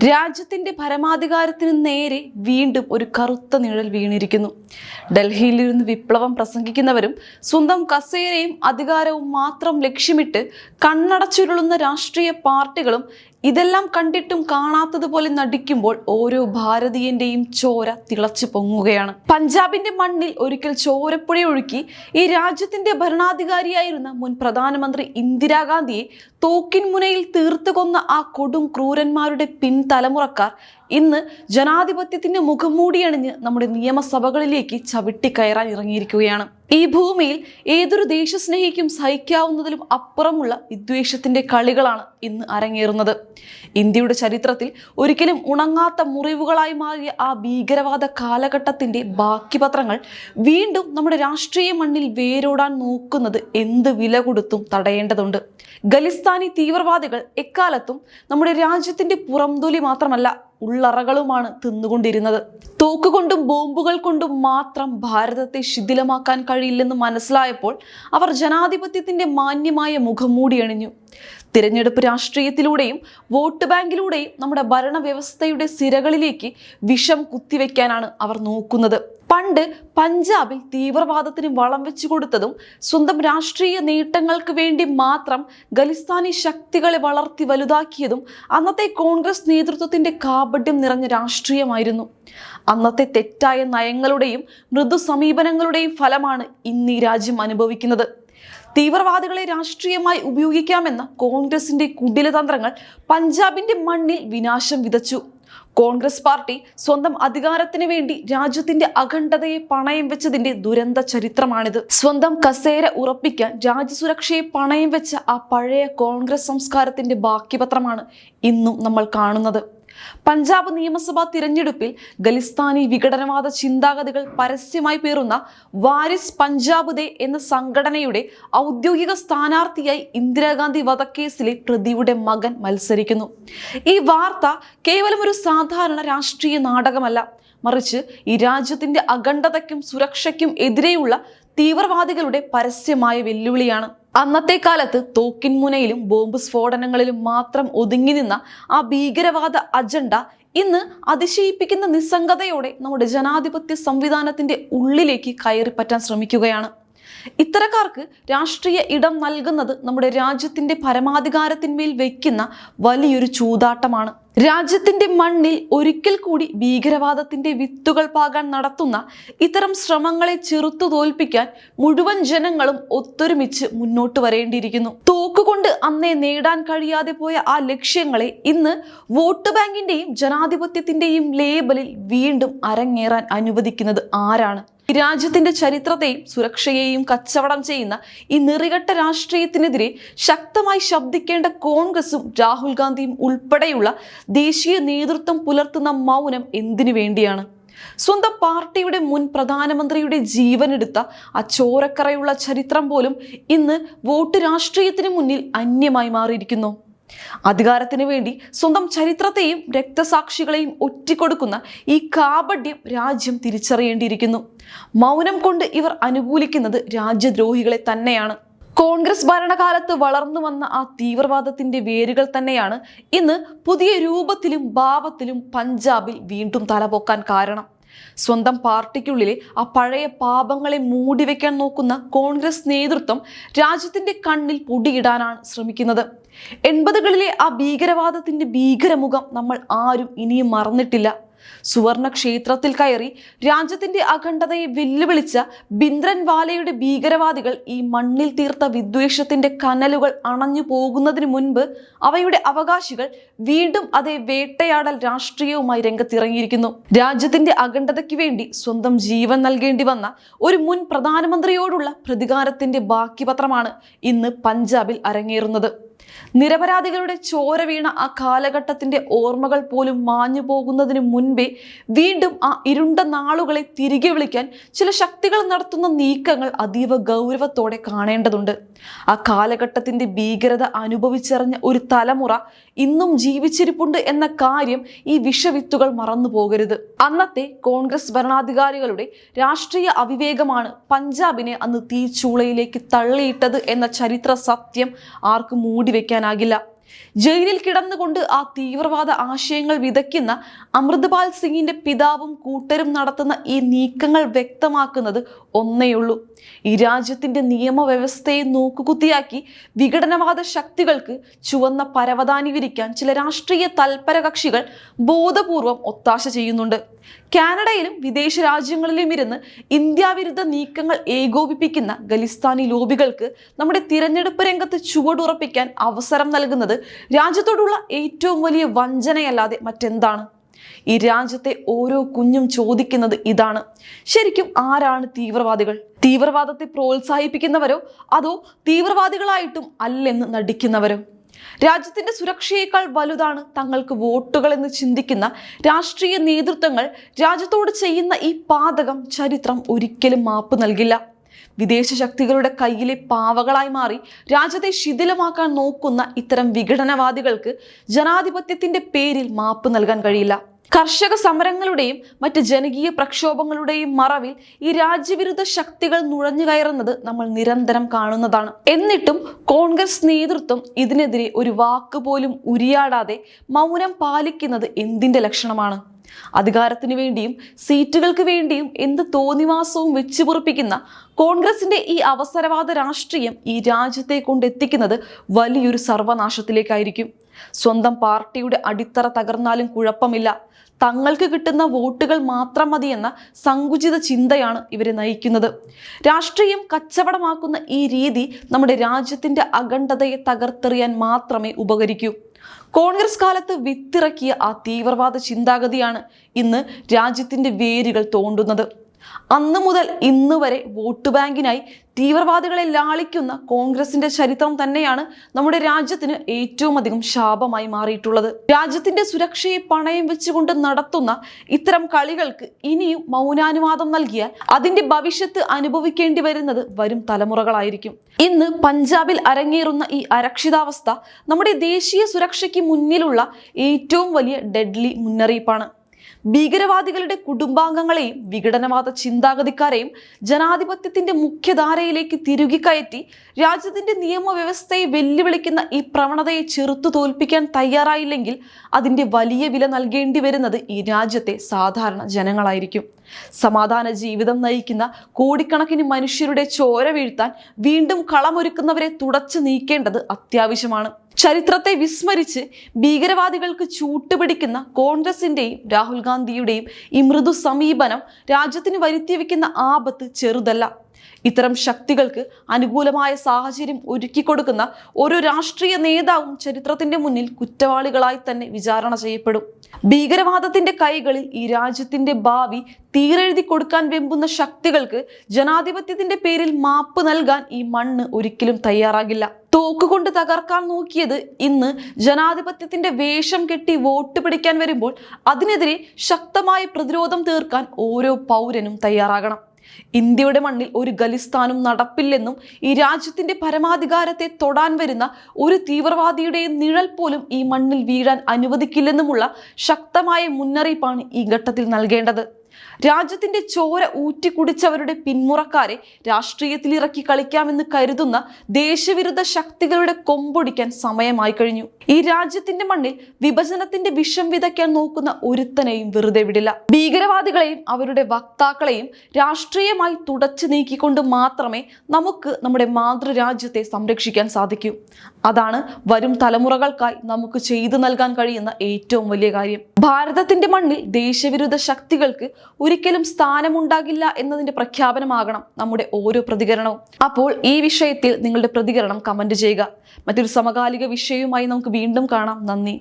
രാജ്യത്തിന്റെ പരമാധികാരത്തിന് നേരെ വീണ്ടും ഒരു കറുത്ത നിഴൽ വീണിരിക്കുന്നു. ഡൽഹിയിലിരുന്ന് വിപ്ലവം പ്രസംഗിക്കുന്നവരും സ്വന്തം കസേരയും അധികാരവും മാത്രം ലക്ഷ്യമിട്ട് കണ്ണടച്ചുരുളുന്ന രാഷ്ട്രീയ പാർട്ടികളും ഇതെല്ലാം കണ്ടിട്ടും കാണാത്തതുപോലെ നടിക്കുമ്പോൾ ഓരോ ഭാരതീയന്റെയും ചോര തിളച്ചു പൊങ്ങുകയാണ്. പഞ്ചാബിന്റെ മണ്ണിൽ ഒരിക്കൽ ചോരപ്പുഴ ഒഴുക്കി ഈ രാജ്യത്തിന്റെ ഭരണാധികാരിയായിരുന്ന മുൻ പ്രധാനമന്ത്രി ഇന്ദിരാഗാന്ധിയെ തോക്കിൻ മുനയിൽ തീർത്തു കൊന്ന ആ കൊടും ക്രൂരന്മാരുടെ പിൻതലമുറക്കാർ ഇന്ന് ജനാധിപത്യത്തിന്റെ മുഖംമൂടിയണിഞ്ഞ് നമ്മുടെ നിയമസഭകളിലേക്ക് ചവിട്ടിക്കയറാൻ ഇറങ്ങിയിരിക്കുകയാണ്. ഈ ഭൂമിയിൽ ഏതൊരു ദേശസ്നേഹിക്കും സഹിക്കാവുന്നതിലും അപ്പുറമുള്ള വിദ്വേഷത്തിന്റെ കളികളാണ് ഇന്ന് അരങ്ങേറുന്നത്. ഇന്ത്യയുടെ ചരിത്രത്തിൽ ഒരിക്കലും ഉണങ്ങാത്ത മുറിവുകളായി മാറിയ ആ ഭീകരവാദ കാലഘട്ടത്തിന്റെ ബാക്കി പത്രങ്ങൾ വീണ്ടും നമ്മുടെ രാഷ്ട്രീയ മണ്ണിൽ വേരോടാൻ നോക്കുന്നത് എന്ത് വില കൊടുത്തും തടയേണ്ടതുണ്ട്. ഖലിസ്ഥാനി തീവ്രവാദികൾ എക്കാലത്തും നമ്മുടെ രാജ്യത്തിന്റെ പുറംതൊലി മാത്രമല്ല ഉള്ളറകളുമാണ് തിന്നുകൊണ്ടിരുന്നത്. തോക്കുകൊണ്ടും ബോംബുകൾ കൊണ്ടും മാത്രം ഭാരതത്തെ ശിഥിലമാക്കാൻ കഴിയില്ലെന്ന് മനസ്സിലായപ്പോൾ അവർ ജനാധിപത്യത്തിന്റെ മാന്യമായ മുഖംമൂടി അണിഞ്ഞു. തിരഞ്ഞെടുപ്പ് രാഷ്ട്രീയത്തിലൂടെയും വോട്ട് ബാങ്കിലൂടെയും നമ്മുടെ ഭരണവ്യവസ്ഥയുടെ സിരകളിലേക്ക് വിഷം കുത്തിവെക്കാനാണ് അവർ നോക്കുന്നത്. പണ്ട് പഞ്ചാബിൽ തീവ്രവാദത്തിന് വളം വെച്ചു കൊടുത്തതും സ്വന്തം രാഷ്ട്രീയ നേട്ടങ്ങൾക്ക് വേണ്ടി മാത്രം ഖലിസ്ഥാനി ശക്തികളെ വളർത്തി വലുതാക്കിയതും അന്നത്തെ കോൺഗ്രസ് നേതൃത്വത്തിന്റെ കാപട്യം നിറഞ്ഞ രാഷ്ട്രീയമായിരുന്നു. അന്നത്തെ തെറ്റായ നയങ്ങളുടെയും മൃദു സമീപനങ്ങളുടെയും ഫലമാണ് ഇന്ന് ഈ രാജ്യം അനുഭവിക്കുന്നത്. തീവ്രവാദികളെ രാഷ്ട്രീയമായി ഉപയോഗിക്കാമെന്ന കോൺഗ്രസിന്റെ കുടിലതന്ത്രങ്ങൾ പഞ്ചാബിന്റെ മണ്ണിൽ വിനാശം വിതച്ചു. കോൺഗ്രസ് പാർട്ടി സ്വന്തം അധികാരത്തിന് വേണ്ടി രാജ്യത്തിന്റെ അഖണ്ഡതയെ പണയം വെച്ചതിന്റെ ദുരന്ത ചരിത്രമാണിത്. സ്വന്തം കസേര ഉറപ്പിക്കാൻ രാജ്യസുരക്ഷയെ പണയം വെച്ച ആ പഴയ കോൺഗ്രസ് സംസ്കാരത്തിന്റെ ബാക്കിപത്രമാണ് ഇന്നും നമ്മൾ കാണുന്നത്. പഞ്ചാബ് നിയമസഭാ തിരഞ്ഞെടുപ്പിൽ ഖലിസ്ഥാനി വിഘടനവാദ ചിന്താഗതികൾ പരസ്യമായി പേറുന്ന വാരിസ് പഞ്ചാബ് ദേ എന്ന സംഘടനയുടെ ഔദ്യോഗിക സ്ഥാനാർത്ഥിയായി ഇന്ദിരാഗാന്ധി വധക്കേസിലെ പ്രതിയുടെ മകൻ മത്സരിക്കുന്നു. ഈ വാർത്ത കേവലം ഒരു സാധാരണ രാഷ്ട്രീയ നാടകമല്ല, മറിച്ച് ഈ രാജ്യത്തിന്റെ അഖണ്ഡതയ്ക്കും സുരക്ഷയ്ക്കും എതിരെയുള്ള തീവ്രവാദികളുടെ പരസ്യമായ വെല്ലുവിളിയാണ്. അന്നത്തെ കാലത്ത് തോക്കിൻ മുനയിലും ബോംബ് സ്ഫോടനങ്ങളിലും മാത്രം ഒതുങ്ങി നിന്ന ആ ഭീകരവാദ അജണ്ട ഇന്ന് അതിശയിപ്പിക്കുന്ന നിസ്സംഗതയോടെ നമ്മുടെ ജനാധിപത്യ സംവിധാനത്തിന്റെ ഉള്ളിലേക്ക് കയറിപ്പറ്റാൻ ശ്രമിക്കുകയാണ്. ഇത്തരക്കാർക്ക് രാഷ്ട്രീയ ഇടം നൽകുന്നത് നമ്മുടെ രാജ്യത്തിന്റെ പരമാധികാരത്തിന്മേൽ വയ്ക്കുന്ന വലിയൊരു ചൂതാട്ടമാണ്. രാജ്യത്തിന്റെ മണ്ണിൽ ഒരിക്കൽ കൂടി ഭീകരവാദത്തിന്റെ വിത്തുകൾ പാകാൻ നടത്തുന്ന ഇത്തരം ശ്രമങ്ങളെ ചെറുത്തു തോൽപ്പിക്കാൻ മുഴുവൻ ജനങ്ങളും ഒത്തൊരുമിച്ച് മുന്നോട്ട് വരേണ്ടിയിരിക്കുന്നു. തോക്കുകൊണ്ട് അന്നേ നേടാൻ കഴിയാതെ പോയ ആ ലക്ഷ്യങ്ങളെ ഇന്ന് വോട്ട് ബാങ്കിന്റെയും ജനാധിപത്യത്തിന്റെയും ലേബലിൽ വീണ്ടും അരങ്ങേറാൻ അനുവദിക്കുന്നത് ആരാണ്? രാജ്യത്തിന്റെ ചരിത്രത്തെയും സുരക്ഷയെയും കച്ചവടം ചെയ്യുന്ന ഈ നെറികെട്ട രാഷ്ട്രീയത്തിനെതിരെ ശക്തമായി ശബ്ദിക്കേണ്ട കോൺഗ്രസും രാഹുൽ ഗാന്ധിയും ഉൾപ്പെടെയുള്ള ദേശീയ നേതൃത്വം പുലർത്തുന്ന മൗനം എന്തിനു വേണ്ടിയാണ്? സ്വന്തം പാർട്ടിയുടെ മുൻ പ്രധാനമന്ത്രിയുടെ ജീവനെടുത്ത ആ ചോരക്കറയുള്ള ചരിത്രം പോലും ഇന്ന് വോട്ട് രാഷ്ട്രീയത്തിന് മുന്നിൽ അന്യമായി മാറിയിരിക്കുന്നു. അധികാരത്തിന് വേണ്ടി സ്വന്തം ചരിത്രത്തെയും രക്തസാക്ഷികളെയും ഒറ്റിക്കൊടുക്കുന്ന ഈ കാപട്യം രാജ്യം തിരിച്ചറിയേണ്ടിയിരിക്കുന്നു. മൗനം കൊണ്ട് ഇവർ അനുകൂലിക്കുന്നത് രാജ്യദ്രോഹികളെ തന്നെയാണ്. കോൺഗ്രസ് ഭരണകാലത്ത് വളർന്നു വന്ന ആ തീവ്രവാദത്തിന്റെ വേരുകൾ തന്നെയാണ് ഇന്ന് പുതിയ രൂപത്തിലും ഭാവത്തിലും പഞ്ചാബിൽ വീണ്ടും തലപൊക്കാൻ കാരണം. സ്വന്തം പാർട്ടിക്കുള്ളിലെ ആ പഴയ പാപങ്ങളെ മൂടിവെക്കാൻ നോക്കുന്ന കോൺഗ്രസ് നേതൃത്വം രാജ്യത്തിന്റെ കണ്ണിൽ പൊടിയിടാനാണ് ശ്രമിക്കുന്നത്. 80കളിലെ ആ ഭീകരവാദത്തിന്റെ ഭീകരമുഖം നമ്മൾ ആരും ഇനിയും മറന്നിട്ടില്ല. സുവർണ ക്ഷേത്രത്തിൽ കയറി രാജ്യത്തിന്റെ അഖണ്ഡതയെ വെല്ലുവിളിച്ച ഭിന്ദ്രൻവാലയുടെ ഭീകരവാദികൾ ഈ മണ്ണിൽ തീർത്ത വിദ്വേഷത്തിന്റെ കനലുകൾ അണഞ്ഞു പോകുന്നതിന് മുൻപ് അവയുടെ അവകാശികൾ വീണ്ടും അതേ വേട്ടയാടൽ രാഷ്ട്രീയവുമായി രംഗത്തിറങ്ങിയിരിക്കുന്നു. രാജ്യത്തിന്റെ അഖണ്ഡതയ്ക്ക് വേണ്ടി സ്വന്തം ജീവൻ നൽകേണ്ടി വന്ന ഒരു മുൻ പ്രധാനമന്ത്രിയോടുള്ള പ്രതികാരത്തിന്റെ ബാക്കിപത്രമാണ് ഇന്ന് പഞ്ചാബിൽ അരങ്ങേറുന്നത്. നിരപരാധികളുടെ ചോര വീണ ആ കാലഘട്ടത്തിന്റെ ഓർമ്മകൾ പോലും മാഞ്ഞു പോകുന്നതിന് മുൻപേ വീണ്ടും ആ ഇരുണ്ട നാളുകളെ തിരികെ വിളിക്കാൻ ചില ശക്തികൾ നടത്തുന്ന നീക്കങ്ങൾ അതീവ ഗൗരവത്തോടെ കാണേണ്ടതുണ്ട്. ആ കാലഘട്ടത്തിന്റെ ഭീകരത അനുഭവിച്ചറിഞ്ഞ ഒരു തലമുറ ഇന്നും ജീവിച്ചിരിപ്പുണ്ട് എന്ന കാര്യം ഈ വിഷവിത്തുകൾ മറന്നു പോകരുത്. അന്നത്തെ കോൺഗ്രസ് ഭരണാധികാരികളുടെ രാഷ്ട്രീയ അവിവേകമാണ് പഞ്ചാബിനെ അന്ന് തീച്ചൂളയിലേക്ക് തള്ളിയിട്ടത് എന്ന ചരിത്ര സത്യം ആർക്കും മൂടിവെക്കാനാകില്ല. ജയിലിൽ കിടന്നുകൊണ്ട് ആ തീവ്രവാദ ആശയങ്ങൾ വിതയ്ക്കുന്ന അമൃത്പാൽ സിംഗിന്റെ പിതാവും കൂട്ടരും നടത്തുന്ന ഈ നീക്കങ്ങൾ വ്യക്തമാക്കുന്നത് ഒന്നേയുള്ളൂ: ഈ രാജ്യത്തിന്റെ നിയമവ്യവസ്ഥയെ നോക്കുകുത്തിയാക്കി വിഘടനവാദ ശക്തികൾക്ക് ചുവന്ന പരവതാനി വിരിക്കാൻ ചില രാഷ്ട്രീയ തൽപര കക്ഷികൾ ബോധപൂർവം ഒത്താശ ചെയ്യുന്നുണ്ട്. കാനഡയിലും വിദേശ രാജ്യങ്ങളിലും ഇരുന്ന് ഇന്ത്യ വിരുദ്ധ നീക്കങ്ങൾ ഏകോപിപ്പിക്കുന്ന ഖലിസ്ഥാനി ലോബികൾക്ക് നമ്മുടെ തിരഞ്ഞെടുപ്പ് രംഗത്ത് ചുവടുറപ്പിക്കാൻ അവസരം നൽകുന്നത് രാജ്യത്തോടുള്ള ഏറ്റവും വലിയ വഞ്ചനയല്ലാതെ മറ്റെന്താണ്? ഈ രാജ്യത്തെ ഓരോ കുഞ്ഞും ചോദിക്കുന്നത് ഇതാണ്: ശരിക്കും ആരാണ് തീവ്രവാദികൾ? തീവ്രവാദത്തെ പ്രോത്സാഹിപ്പിക്കുന്നവരോ അതോ തീവ്രവാദികളായിട്ടും അല്ലെന്ന് നടിക്കുന്നവരോ? രാജ്യത്തിന്റെ സുരക്ഷയേക്കാൾ വലുതാണ് തങ്ങൾക്ക് വോട്ടുകൾ എന്ന് ചിന്തിക്കുന്ന രാഷ്ട്രീയ നേതൃത്വങ്ങൾ രാജ്യത്തോട് ചെയ്യുന്ന ഈ പാതകം ചരിത്രം ഒരിക്കലും മാപ്പ് നൽകില്ല. വിദേശ ശക്തികളുടെ കയ്യിലെ പാവകളായി മാറി രാജ്യത്തെ ശിഥിലമാക്കാൻ നോക്കുന്ന ഇത്തരം വിഘടനവാദികൾക്ക് ജനാധിപത്യത്തിന്റെ പേരിൽ മാപ്പ് നൽകാൻ കഴിയില്ല. കർഷക സമരങ്ങളുടെയും മറ്റ് ജനകീയ പ്രക്ഷോഭങ്ങളുടെയും മറവിൽ ഈ രാജ്യവിരുദ്ധ ശക്തികൾ നുഴഞ്ഞു കയറുന്നത് നമ്മൾ നിരന്തരം കാണുന്നതാണ്. എന്നിട്ടും കോൺഗ്രസ് നേതൃത്വം ഇതിനെതിരെ ഒരു വാക്ക് പോലും ഉരിയാടാതെ മൗനം പാലിക്കുന്നത് എന്തിന്റെ ലക്ഷണമാണ്? അധികാരത്തിന് വേണ്ടിയും സീറ്റുകൾക്ക് വേണ്ടിയും എന്ത് തോന്നിവാസവും വെച്ചു പൊറുപ്പിക്കുന്ന കോൺഗ്രസിന്റെ ഈ അവസരവാദ രാഷ്ട്രീയം ഈ രാജ്യത്തെ കൊണ്ടെത്തിക്കുന്നത് വലിയൊരു സർവനാശത്തിലേക്കായിരിക്കും. സ്വന്തം പാർട്ടിയുടെ അടിത്തറ തകർന്നാലും കുഴപ്പമില്ല, തങ്ങൾക്ക് കിട്ടുന്ന വോട്ടുകൾ മാത്രം മതിയെന്ന സങ്കുചിത ചിന്തയാണ് ഇവരെ നയിക്കുന്നത്. രാഷ്ട്രീയം കച്ചവടമാക്കുന്ന ഈ രീതി നമ്മുടെ രാജ്യത്തിന്റെ അഖണ്ഡതയെ തകർത്തെറിയാൻ മാത്രമേ ഉപകരിക്കൂ. കോൺഗ്രസ് കാലത്ത് വിത്തിറക്കിയ ആ തീവ്രവാദ ചിന്താഗതിയാണ് ഇന്ന് രാജ്യത്തിന്റെ വേരുകൾ തോണ്ടുന്നത്. അന്നു മുതൽ ഇന്ന് വരെ വോട്ട് ബാങ്കിനായി തീവ്രവാദികളെ ലാളിക്കുന്ന കോൺഗ്രസിന്റെ ചരിത്രം തന്നെയാണ് നമ്മുടെ രാജ്യത്തിന് ഏറ്റവും അധികം ശാപമായി മാറിയിട്ടുള്ളത്. രാജ്യത്തിന്റെ സുരക്ഷയെ പണയം വെച്ചുകൊണ്ട് നടത്തുന്ന ഇത്തരം കളികൾക്ക് ഇനിയും മൗനാനുവാദം നൽകിയാൽ അതിന്റെ ഭവിഷ്യത്ത് അനുഭവിക്കേണ്ടി വരുന്നത് വരും തലമുറകളായിരിക്കും. ഇന്ന് പഞ്ചാബിൽ അരങ്ങേറുന്ന ഈ അരക്ഷിതാവസ്ഥ നമ്മുടെ ദേശീയ സുരക്ഷയ്ക്ക് മുന്നിലുള്ള ഏറ്റവും വലിയ ഡെഡ്ലി മുന്നറിയിപ്പാണ്. ഭീകരവാദികളുടെ കുടുംബാംഗങ്ങളെയും വിഘടനവാദ ചിന്താഗതിക്കാരെയും ജനാധിപത്യത്തിന്റെ മുഖ്യധാരയിലേക്ക് തിരുകി കയറ്റി രാജ്യത്തിന്റെ നിയമവ്യവസ്ഥയെ വെല്ലുവിളിക്കുന്ന ഈ പ്രവണതയെ ചെറുത്തു തോൽപ്പിക്കാൻ തയ്യാറായില്ലെങ്കിൽ അതിന്റെ വലിയ വില നൽകേണ്ടി വരുന്നത് ഈ രാജ്യത്തെ സാധാരണ ജനങ്ങളായിരിക്കും. സമാധാന ജീവിതം നയിക്കുന്ന കോടിക്കണക്കിന് മനുഷ്യരുടെ ചോര വീഴ്ത്താൻ വീണ്ടും കളമൊരുക്കുന്നവരെ തുടച്ചു നീക്കേണ്ടത് അത്യാവശ്യമാണ്. ചരിത്രത്തെ വിസ്മരിച്ച് ഭീകരവാദികൾക്ക് ചൂട്ടുപിടിക്കുന്ന കോൺഗ്രസിന്റെയും രാഹുൽ ഗാന്ധിയുടെയും ഈ മൃദു സമീപനം രാജ്യത്തിന് വരുത്തി വെക്കുന്ന ആപത്ത് ചെറുതല്ല. ഇത്തരം ശക്തികൾക്ക് അനുകൂലമായ സാഹചര്യം ഒരുക്കിക്കൊടുക്കുന്ന ഓരോ രാഷ്ട്രീയ നേതാവും ചരിത്രത്തിന്റെ മുന്നിൽ കുറ്റവാളികളായി തന്നെ വിചാരണ ചെയ്യപ്പെടും. ഭീകരവാദത്തിന്റെ കൈകളിൽ ഈ രാജ്യത്തിന്റെ ഭാവി തീരെഴുതി കൊടുക്കാൻ വെമ്പുന്ന ശക്തികൾക്ക് ജനാധിപത്യത്തിന്റെ പേരിൽ മാപ്പ് നൽകാൻ ഈ മണ്ണ് ഒരിക്കലും തയ്യാറാകില്ല. തോക്കുകൊണ്ട് തകർക്കാൻ നോക്കിയത് ഇന്ന് ജനാധിപത്യത്തിന്റെ വേഷം കെട്ടി വോട്ട് പിടിക്കാൻ വരുമ്പോൾ അതിനെതിരെ ശക്തമായ പ്രതിരോധം തീർക്കാൻ ഓരോ പൗരനും തയ്യാറാകണം. ഇന്ത്യയുടെ മണ്ണിൽ ഒരു ഖലിസ്ഥാനും നടപ്പില്ലെന്നും ഈ രാജ്യത്തിന്റെ പരമാധികാരത്തെ തൊടാൻ വരുന്ന ഒരു തീവ്രവാദിയുടെയും നിഴൽ പോലും ഈ മണ്ണിൽ വീഴാൻ അനുവദിക്കില്ലെന്നുമുള്ള ശക്തമായ മുന്നറിയിപ്പാണ് ഈ ഘട്ടത്തിൽ നൽകേണ്ടത്. രാജ്യത്തിന്റെ ചോര ഊറ്റിക്കുടിച്ചവരുടെ പിന്മുറക്കാരെ രാഷ്ട്രീയത്തിൽ ഇറക്കി കളിക്കാമെന്ന് കരുതുന്ന ദേശവിരുദ്ധ ശക്തികളുടെ കൊമ്പൊടിക്കാൻ സമയമായി കഴിഞ്ഞു. ഈ രാജ്യത്തിന്റെ മണ്ണിൽ വിഭജനത്തിന്റെ വിഷം വിതയ്ക്കാൻ നോക്കുന്ന ഒരുത്തനെയും വെറുതെ വിടില്ല. ഭീകരവാദികളെയും അവരുടെ വക്താക്കളെയും രാഷ്ട്രീയമായി തുടച്ചു നീക്കിക്കൊണ്ട് മാത്രമേ നമുക്ക് നമ്മുടെ മാതൃരാജ്യത്തെ സംരക്ഷിക്കാൻ സാധിക്കൂ. അതാണ് വരും തലമുറകൾക്കായി നമുക്ക് ചെയ്തു നൽകാൻ കഴിയുന്ന ഏറ്റവും വലിയ കാര്യം. ഭാരതത്തിന്റെ മണ്ണിൽ ദേശവിരുദ്ധ ശക്തികൾക്ക് ഒരിക്കലും സ്ഥാനമുണ്ടാകില്ല എന്നതിന്റെ പ്രഖ്യാപനമാകണം നമ്മുടെ ഓരോ പ്രതികരണവും. അപ്പോൾ ഈ വിഷയത്തിൽ നിങ്ങളുടെ പ്രതികരണം കമന്റ് ചെയ്യുക. മറ്റൊരു സമകാലിക വിഷയവുമായി നമുക്ക് വീണ്ടും കാണാം. നന്ദി.